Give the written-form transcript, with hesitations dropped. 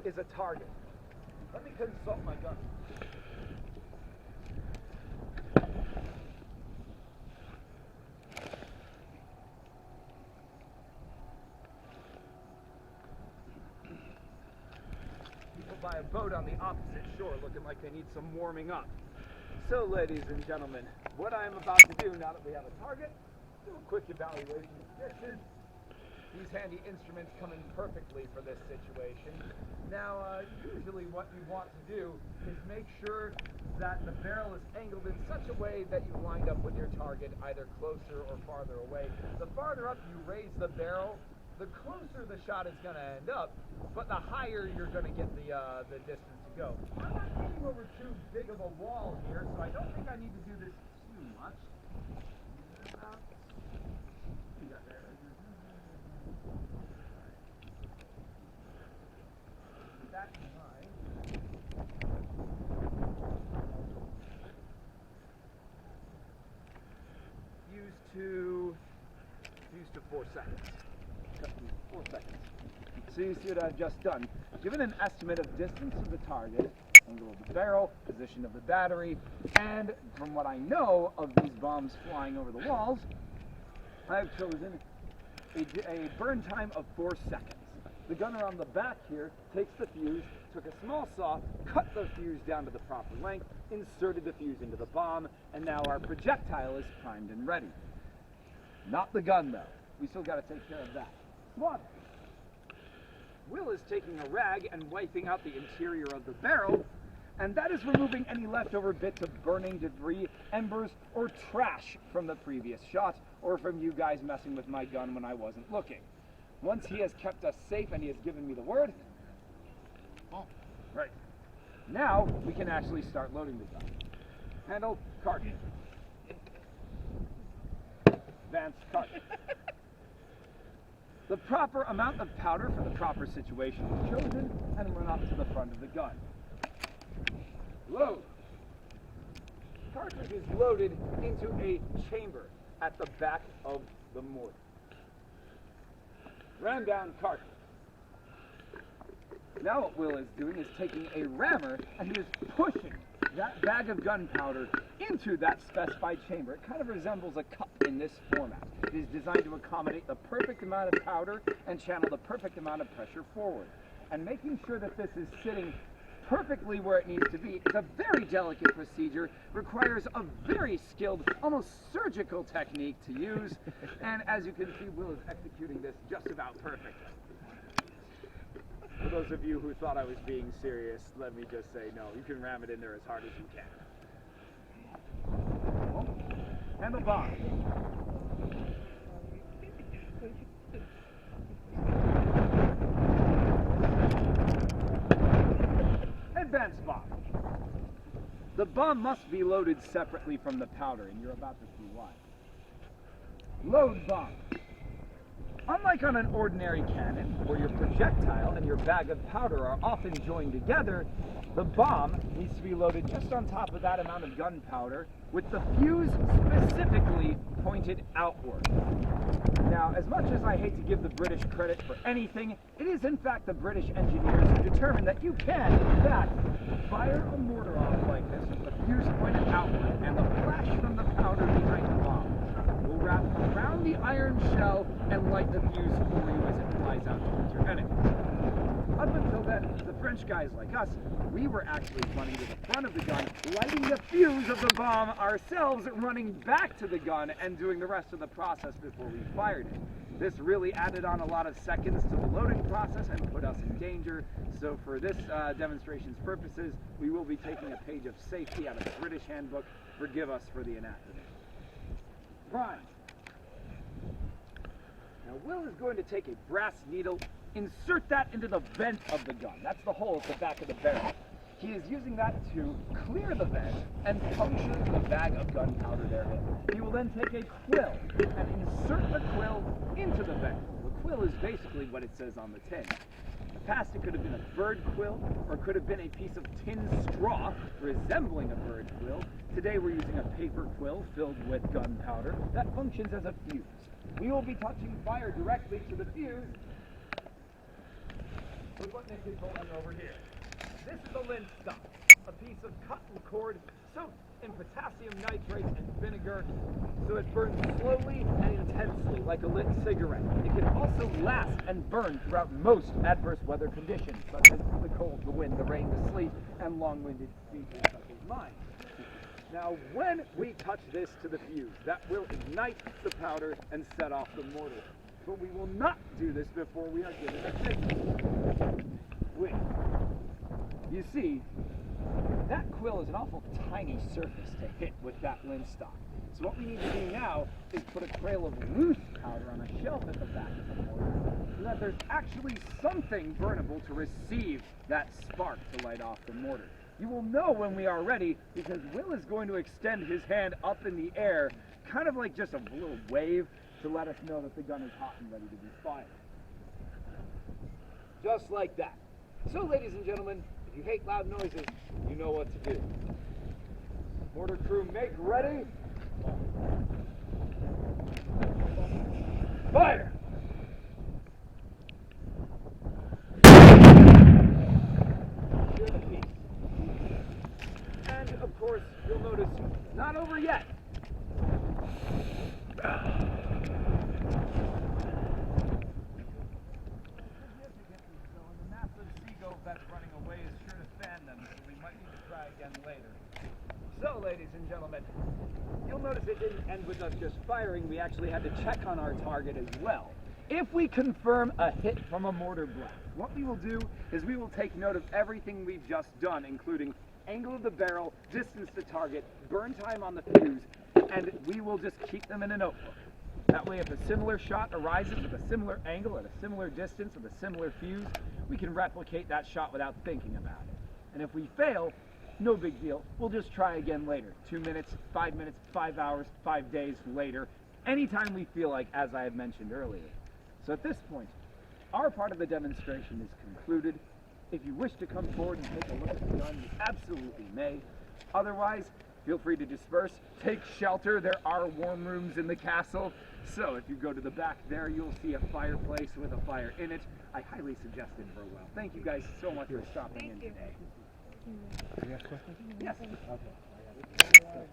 is a target. Let me consult my gun. People by a boat on the opposite shore looking like they need some warming up. So, ladies and gentlemen, what I am about to do now that we have a target, do a quick evaluation of distance. These handy instruments come in perfectly for this situation. Now, usually what you want to do is make sure that the barrel is angled in such a way that you wind up with your target either closer or farther away. The farther up you raise the barrel, the closer the shot is going to end up, but the higher you're going to get the distance to go. I'm not aiming over too big of a wall here, so I don't think I need to do this too much. That in mind. Fuse to 4 seconds. 4 seconds. So you see what I've just done. Given an estimate of distance of the target, angle of the barrel, position of the battery, and from what I know of these bombs flying over the walls, I've chosen a burn time of 4 seconds. The gunner on the back here takes the fuse, took a small saw, cut the fuse down to the proper length, inserted the fuse into the bomb, and now our projectile is primed and ready. Not the gun, though. We still got to take care of that. One. Will is taking a rag and wiping out the interior of the barrel, and that is removing any leftover bits of burning debris, embers, or trash from the previous shot, or from you guys messing with my gun when I wasn't looking. Once he has kept us safe and he has given me the word, right. Now we can actually start loading the gun. Handle, cartridge. Advance, cartridge. The proper amount of powder for the proper situation is chosen and run up to the front of the gun. Load. Cartridge is loaded into a chamber at the back of the mortar. Ram down cartridge. Now what Will is doing is taking a rammer and he is pushing that bag of gunpowder into that specified chamber. It kind of resembles a cup in this format. It is designed to accommodate the perfect amount of powder and channel the perfect amount of pressure forward. And making sure that this is sitting perfectly where it needs to be is a very delicate procedure, requires a very skilled, almost surgical technique to use, and as you can see, Will is executing this just about perfectly. For those of you who thought I was being serious, let me just say no, you can ram it in there as hard as you can. Handle bomb. Advance bomb. The bomb must be loaded separately from the powder, and you're about to see why. Load bomb. Unlike on an ordinary cannon, where your projectile and your bag of powder are often joined together, the bomb needs to be loaded just on top of that amount of gunpowder, with the fuse specifically pointed outward. Now, as much as I hate to give the British credit for anything, it is in fact the British engineers who determined that you can, in fact, fire a mortar off like this with the fuse pointed outward and the flash from the powder behind the bomb will wrap around the iron shell and light the fuse for you as it flies out towards your enemy. Up until then, the French guys like us, we were actually running to the front of the gun, lighting the fuse of the bomb ourselves, running back to the gun and doing the rest of the process before we fired it. This really added on a lot of seconds to the loading process and put us in danger. So for this demonstration's purposes, we will be taking a page of safety out of the British handbook. Forgive us for the inactivity. Prime. Now Will is going to take a brass needle, insert that into the vent of the gun. That's the hole at the back of the barrel. He is using that to clear the vent and puncture the bag of gunpowder therein. He will then take a quill and insert the quill into the vent. The quill is basically what it says on the tin. In the past, it could have been a bird quill, or it could have been a piece of tin straw resembling a bird quill. Today, we're using a paper quill filled with gunpowder that functions as a fuse. We will be touching fire directly to the fuse with what Nick is holding over here. This is a lint stock, a piece of cotton cord soaked in potassium nitrate and vinegar, so it burns slowly and intensely like a lit cigarette. It can also last and burn throughout most adverse weather conditions, such as the cold, the wind, the rain, the sleet, and long-winded speeches such as mine. Now, when we touch this to the fuse, that will ignite the powder and set off the mortar. But we will not do this before we are given a signal. Wait. You see, that quill is an awful tiny surface to hit with that linstock. So what we need to do now is put a trail of loose powder on a shelf at the back of the mortar so that there's actually something burnable to receive that spark to light off the mortar. You will know when we are ready because Will is going to extend his hand up in the air, kind of like just a little wave to let us know that the gun is hot and ready to be fired. Just like that. So, ladies and gentlemen, if you hate loud noises, you know what to do. Mortar crew, make ready. Fire! Hear the piece. And, of course, you'll notice, not over yet. That's running away is sure to fan them, so we might need to try again later. So, ladies and gentlemen, you'll notice it didn't end with us just firing. We actually had to check on our target as well. If we confirm a hit from a mortar blast, what we will do is we will take note of everything we've just done, including angle of the barrel, distance to target, burn time on the fuse, and we will just keep them in a notebook. That way, if a similar shot arises with a similar angle at a similar distance with a similar fuse, we can replicate that shot without thinking about it. And if we fail, no big deal. We'll just try again later. 2 minutes, 5 minutes, 5 hours, 5 days later, anytime we feel like, as I had mentioned earlier. So at this point, our part of the demonstration is concluded. If you wish to come forward and take a look at the gun, you absolutely may. Otherwise, feel free to disperse, take shelter. There are warm rooms in the castle. So if you go to the back there, you'll see a fireplace with a fire in it. I highly suggest it for a while. Thank you guys so much for stopping in today. You have questions? Yes. Okay.